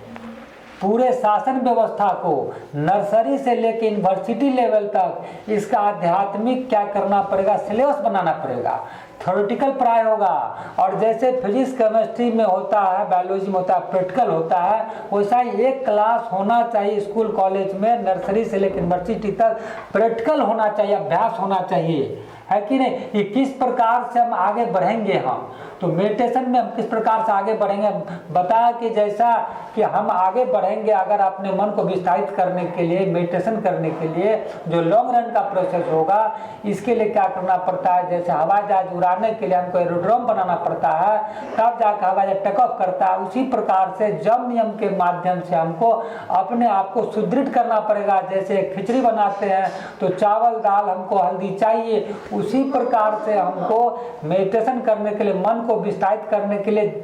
पूरे शासन व्यवस्था को नर्सरी से लेकर यूनिवर्सिटी लेवल तक इसका आध्यात्मिक क्या करना पड़ेगा? सिलेबस बनाना पड़ेगा। थ्योरेटिकल पढ़ाई होगा, और जैसे फिजिक्स केमिस्ट्री में होता है, बायोलॉजी में होता है, प्रैक्टिकल होता है, वैसा ही एक क्लास होना चाहिए स्कूल कॉलेज में, नर्सरी से लेकर यूनिवर्सिटी तक प्रैक्टिकल होना चाहिए, अभ्यास होना चाहिए, है कि नहीं? ये किस प्रकार से हम आगे बढ़ेंगे हम, तो मेडिटेशन में हम किस प्रकार से आगे बढ़ेंगे बताया कि जैसा कि हम आगे बढ़ेंगे अगर अपने मन को विस्तारित करने के लिए, मेडिटेशन करने के लिए जो लॉन्ग रन का प्रोसेस होगा, इसके लिए क्या करना पड़ता है? जैसे हवाई जहाज उड़ाने के लिए हमको एरोड्रोम बनाना पड़ता है, तब जाकर हवाई जहाज टेक ऑफ करता है। उसी प्रकार से जब नियम के माध्यम से हमको अपने आप को सुदृढ़ करना पड़ेगा। जैसे खिचड़ी बनाते हैं तो चावल दाल हमको हल्दी चाहिए, उसी प्रकार से हमको मेडिटेशन करने के लिए, मन को विस्तारित करने के लिए,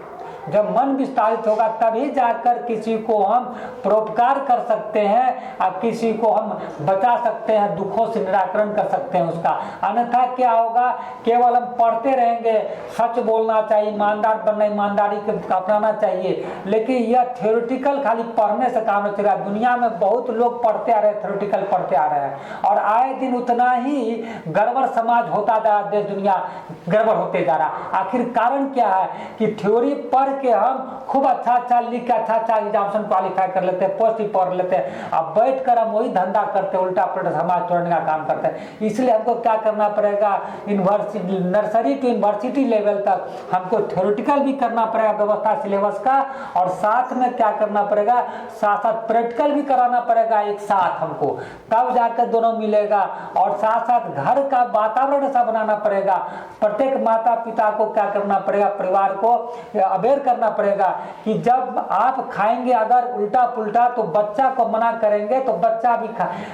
जब मन विस्तारित होगा तभी जाकर किसी को हम परोपकार कर सकते हैं और किसी को हम बचा सकते हैं, दुखों से निराकरण कर सकते हैं उसका। अन्यथा क्या होगा? केवल हम पढ़ते रहेंगे, सच बोलना चाहिए, ईमानदार बनना, ईमानदारी को अपनाना चाहिए, लेकिन यह थ्योरेटिकल खाली पढ़ने से काम नहीं चलेगा। दुनिया में बहुत लोग पढ़ते आ रहे हैं, थ्योरेटिकल पढ़ते आ रहे हैं, और आए दिन उतना ही गड़बड़ समाज होता जा रहा, देश दुनिया गड़बड़ होते जा रहा। आखिर कारण क्या है कि थ्योरी पढ़ के हम खूब अच्छा लिख के अच्छा एग्जामिनेशन क्वालिफाई कर लेते हैं, पोस्ट ही पढ़ लेते हैं, अब बैठ कर हम वही धंधा करते हैं, उल्टा पुल्टा समाज तोड़ने का काम करते हैं। इसलिए हमको क्या करना पड़ेगा? University, nursery to university level तक हमको थ्योरेटिकल भी करना पड़ेगा व्यवस्था सिलेबस का, और साथ में क्या करना पड़ेगा? साथ साथ प्रैक्टिकल भी कराना पड़ेगा एक साथ हमको, तब जाकर दोनों मिलेगा। और साथ साथ घर का वातावरण ऐसा बनाना पड़ेगा, प्रत्येक माता पिता को क्या करना पड़ेगा? परिवार को अवेयर करना पड़ेगा कि जब आप खाएंगे अगर उल्टा पुल्टा तो बच्चा को मना करेंगे तो बच्चा भी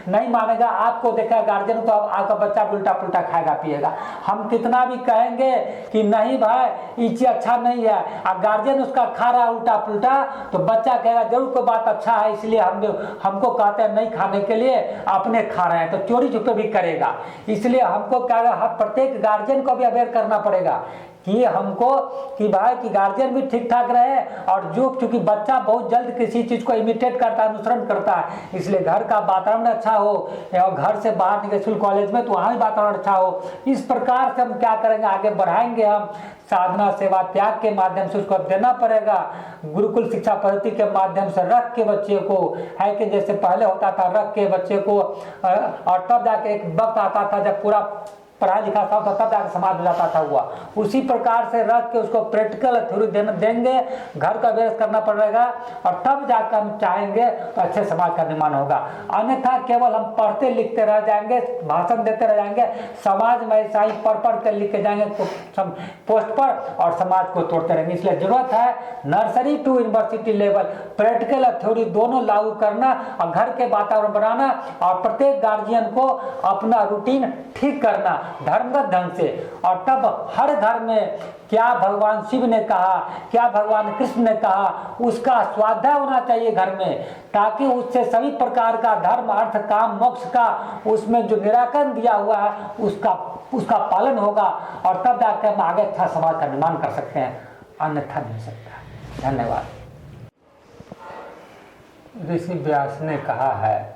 नहीं मानेगा, आपको देखा गार्जियन तो आपका बच्चा उल्टा पुल्टा खाएगा पिएगा। हम कितना भी कहेंगे कि नहीं भाई ये चीज अच्छा नहीं है, और गार्जियन उसका खा रहा उल्टा पुल्टा, तो बच्चा कहेगा जरूर कोई बात अच्छा है, इसलिए हमको कहते हैं नहीं खाने के लिए, अपने खा रहे हैं, तो चोरी छुपे भी करेगा। इसलिए हमको क्या, प्रत्येक गार्जियन को भी अवेयर करना पड़ेगा कि हमको कि भाई कि गार्जियन भी ठीक ठाक रहे, और जो चूंकि बच्चा बहुत जल्द किसी चीज को इमिटेट करता है, अनुसरण करता है, इसलिए घर का वातावरण अच्छा हो, और घर से बाहर निकले स्कूल कॉलेज में तो वहाँ भी वातावरण अच्छा हो। इस प्रकार से हम क्या करेंगे? आगे बढ़ाएंगे हम साधना सेवा त्याग के माध्यम से उसको देना पड़ेगा। गुरुकुल शिक्षा पद्धति के माध्यम से रख के बच्चे को, है कि जैसे पहले होता था रख के बच्चे को, और तब जाके एक वक्त आता था जब पूरा पढ़ाई लिखा था तब जाकर समाज में जाता था हुआ। उसी प्रकार से रख के उसको प्रैक्टिकल थ्योरी देंगे, घर का अभ्यास करना पड़ेगा, और तब जाकर हम चाहेंगे तो अच्छे समाज का निर्माण होगा। अन्यथा केवल हम पढ़ते लिखते रह जाएंगे, भाषण देते रह जाएंगे, समाज में ऐसा ही पढ़ के लिख के जाएंगे पोस्ट पर, और समाज को तोड़ते रहेंगे। इसलिए जरूरत है nursery to university level practical और थ्योरी दोनों लागू करना, और घर के वातावरण बनाना, और प्रत्येक गार्जियन को अपना रूटीन ठीक करना धर्मगत ढंग से। और तब हर घर में क्या भगवान शिव ने कहा, क्या भगवान कृष्ण ने कहा, उसका स्वाध्याय होना चाहिए घर में, ताकि उससे सभी प्रकार का धर्म अर्थ काम मोक्ष का उसमें जो निराकरण दिया हुआ है उसका पालन होगा, और तब जाकर हम आगे अच्छा समाज का निर्माण कर सकते हैं, अन्यथा नहीं सकता। धन्यवाद। ऋषि व्यास ने कहा है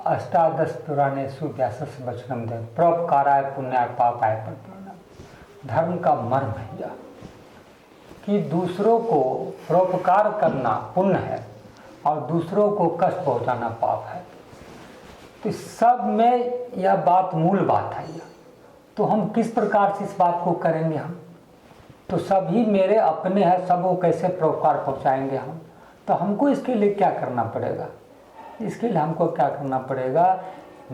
अष्टादश पुराणेषु व्यासस्य वचनम दे परोपकाराय पुण्याय पापाय परपीड़नम। धर्म का मर्म है यह कि दूसरों को परोपकार करना पुण्य है और दूसरों को कष्ट पहुंचाना पाप है। तो सब में यह बात मूल बात है यह। तो हम किस प्रकार से इस बात को करेंगे हम? तो सभी मेरे अपने हैं, सबको कैसे परोपकार पहुंचाएंगे हम? तो हमको इसके लिए क्या करना पड़ेगा? इसके लिए हमको क्या करना पड़ेगा?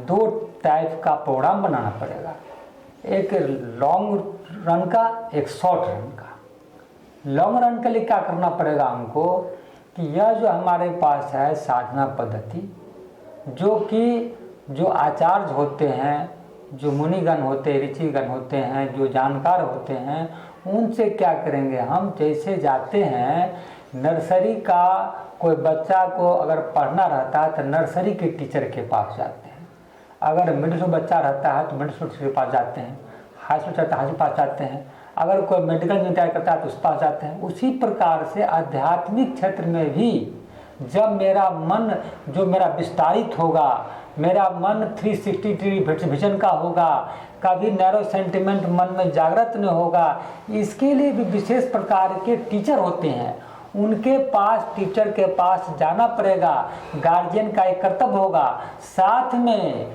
2 टाइप का प्रोग्राम बनाना पड़ेगा, एक लॉन्ग रन का, एक शॉर्ट रन का। लॉन्ग रन के लिए क्या करना पड़ेगा हमको कि यह जो हमारे पास है साधना पद्धति, जो आचार्य होते हैं, जो मुनिगण होते हैं, ऋषिगण होते हैं, जो जानकार होते हैं, उनसे क्या करेंगे हम? जैसे जाते हैं नर्सरी का कोई बच्चा को अगर पढ़ना रहता है तो नर्सरी के टीचर के पास जाते हैं, अगर मिडिल स्कूल बच्चा रहता है तो मिडिल स्कूल के पास जाते हैं, हाई स्कूल रहता है हाई स्कूल के पास जाते हैं, अगर कोई मेडिकल इंजीनियर तैयार करता है तो उस पास जाते हैं। उसी प्रकार से आध्यात्मिक क्षेत्र में भी जब मेरा मन जो मेरा विस्तारित होगा, मेरा मन 360 डिग्री विजन का होगा, कभी नैरो सेंटिमेंट मन में जागृत नहीं होगा, इसके लिए भी विशेष प्रकार के टीचर होते हैं। उनके पास, टीचर के पास जाना पड़ेगा, गार्जियन का एक कर्तव्य होगा। साथ में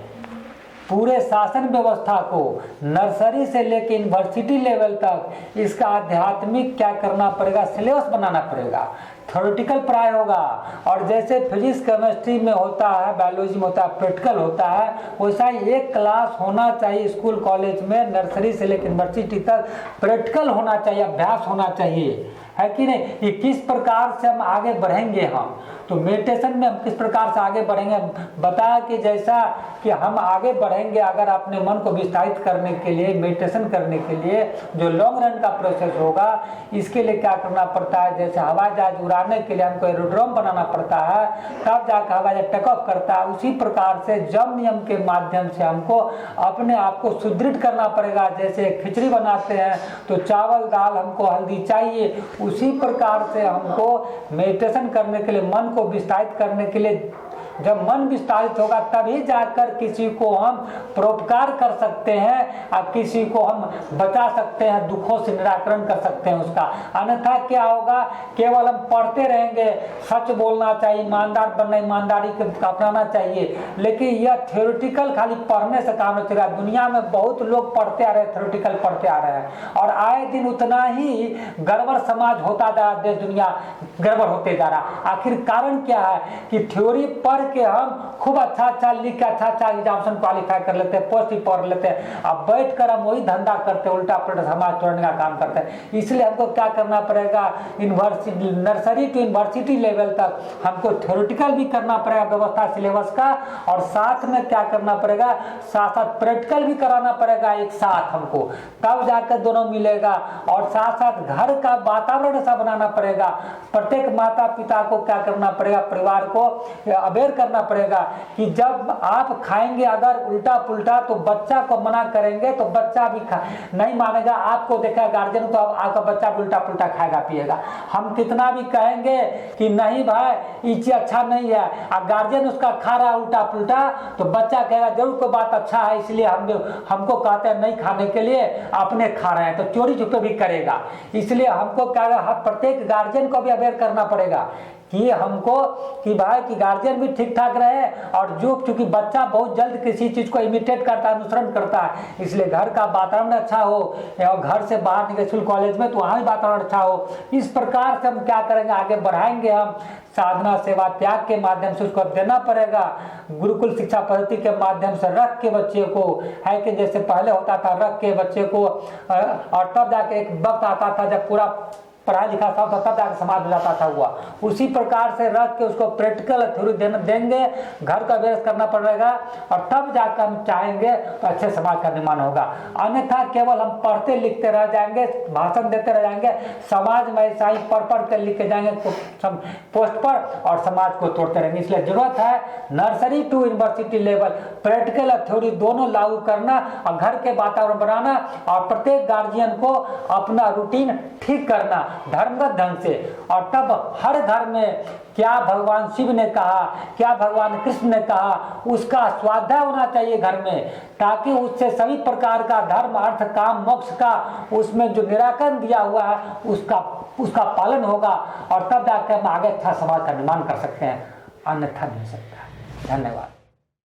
पूरे शासन व्यवस्था को नर्सरी से लेकर यूनिवर्सिटी लेवल तक इसका आध्यात्मिक क्या करना पड़ेगा? सिलेबस बनाना पड़ेगा। थ्योरेटिकल पढ़ाई होगा, और जैसे फिजिक्स केमिस्ट्री में होता है, बायोलॉजी में होता है, प्रैक्टिकल होता है, वैसा ही एक क्लास होना चाहिए स्कूल कॉलेज में, नर्सरी से लेकर यूनिवर्सिटी तक प्रैक्टिकल होना चाहिए, अभ्यास होना चाहिए, है कि नहीं? ये किस प्रकार से हम आगे बढ़ेंगे हम? तो मेडिटेशन में हम किस प्रकार से आगे बढ़ेंगे? बताया कि जैसा कि हम आगे बढ़ेंगे अगर अपने मन को विस्तारित करने के लिए, मेडिटेशन करने के लिए जो लॉन्ग रन का प्रोसेस होगा, इसके लिए क्या करना पड़ता है? जैसे हवाई जहाज उड़ाने के लिए हमको एरोड्रोम बनाना पड़ता है, तब जाकर हवाई जहाज टेक ऑफ करता है। उसी प्रकार से जब नियम के माध्यम से हमको अपने आप को सुदृढ़ करना पड़ेगा। जैसे खिचड़ी बनाते हैं तो चावल दाल हमको हल्दी चाहिए, उसी प्रकार से हमको मेडिटेशन करने के लिए, मन को विस्तारित करने के लिए, जब मन विस्तारित होगा तभी जाकर किसी को हम परोपकार कर सकते हैं और किसी को हम बचा सकते हैं, दुखों से निराकरण कर सकते हैं उसका। अन्यथा क्या होगा? केवल हम पढ़ते रहेंगे, सच बोलना चाहिए, ईमानदार बनना, ईमानदारी को अपनाना चाहिए, लेकिन यह थ्योरेटिकल खाली पढ़ने से काम नहीं चल रहा। दुनिया में बहुत लोग पढ़ते आ रहे हैं, थ्योरेटिकल पढ़ते आ रहे हैं, और आए दिन उतना ही गड़बड़ समाज होता जा रहा, देश दुनिया गड़बड़ होते जा रहा। आखिर कारण क्या है कि थ्योरी पढ़ के हम खूब अच्छा लिख के अच्छा एग्जामिनेशन क्वालिफाई कर लेते हैं, पोस्ट भी पढ़ लेते हैं, अब बैठकर हम वही धंधा करते हैं, उल्टा पुल्टा समाज तोड़ने का काम करते हैं। इसलिए हमको क्या करना पड़ेगा? University, nursery to university level तक हमको थ्योरेटिकल भी करना पड़ेगा व्यवस्था सिलेबस का, और साथ में क्या करना पड़ेगा? साथ साथ प्रैक्टिकल भी कराना पड़ेगा एक साथ हमको, तब जाकर दोनों मिलेगा। और साथ साथ घर का वातावरण ऐसा बनाना पड़ेगा, प्रत्येक माता पिता को क्या करना पड़ेगा? परिवार को अवेयर करना पड़ेगा कि जब आप खाएंगे अगर उल्टा पुल्टा तो बच्चा को मना करेंगे तो बच्चा भी नहीं मानेगा, आपको देखा गार्जियन तो आपका बच्चा उल्टा पुल्टा खाएगा पिएगा। हम कितना भी कहेंगे कि नहीं भाई ये चीज अच्छा नहीं है, और गार्जियन उसका खा रहा उल्टा पुल्टा, तो बच्चा कहेगा जरूर कोई बात अच्छा है, इसलिए हमको कहते हैं नहीं खाने के लिए, अपने खा रहे हैं, तो चोरी छुपे भी करेगा। इसलिए हमको क्या, प्रत्येक गार्जियन को भी अवेयर करना पड़ेगा कि हमको कि भाई कि गार्जियन भी ठीक ठाक रहे, और जो क्योंकि बच्चा बहुत जल्द किसी चीज को इमिटेट करता है, अनुसरण करता है, इसलिए घर का वातावरण अच्छा हो, और घर से बाहर निकले स्कूल कॉलेज में तो वहाँ भी वातावरण अच्छा हो। इस प्रकार से हम क्या करेंगे? आगे बढ़ाएंगे हम साधना सेवा त्याग के माध्यम से उसको देना पड़ेगा। गुरुकुल शिक्षा पद्धति के माध्यम से रख के बच्चे को, है कि जैसे पहले होता था रख के बच्चे को, और तब जाके एक वक्त आता था जब पूरा पढ़ाई लिखा था तब जाकर समाज में जाता था हुआ। उसी प्रकार से रख के उसको प्रैक्टिकल थ्योरी देंगे, घर का अभ्यास करना पड़ेगा, और तब जाकर हम चाहेंगे तो अच्छे समाज का निर्माण होगा। अन्यथा केवल हम पढ़ते लिखते रह जाएंगे, भाषण देते रह जाएंगे, समाज में ऐसा ही पढ़ के लिख के जाएंगे पोस्ट पर, और समाज को तोड़ते रहेंगे। इसलिए जरूरत है nursery to university level practical और थ्योरी दोनों लागू करना, और घर के वातावरण बनाना, और प्रत्येक गार्जियन को अपना रूटीन ठीक करना। धर्मगत ढंग से। और तब हर घर में क्या भगवान शिव ने कहा, क्या भगवान कृष्ण ने कहा, उसका स्वाध्याय होना चाहिए घर में, ताकि उससे सभी प्रकार का धर्म अर्थ काम मोक्ष का उसमें जो निराकरण दिया हुआ है उसका पालन होगा। और तब जाकर हम आगे अच्छा समाज का निर्माण कर सकते हैं, अन्यथा नहीं हो सकता। धन्यवाद।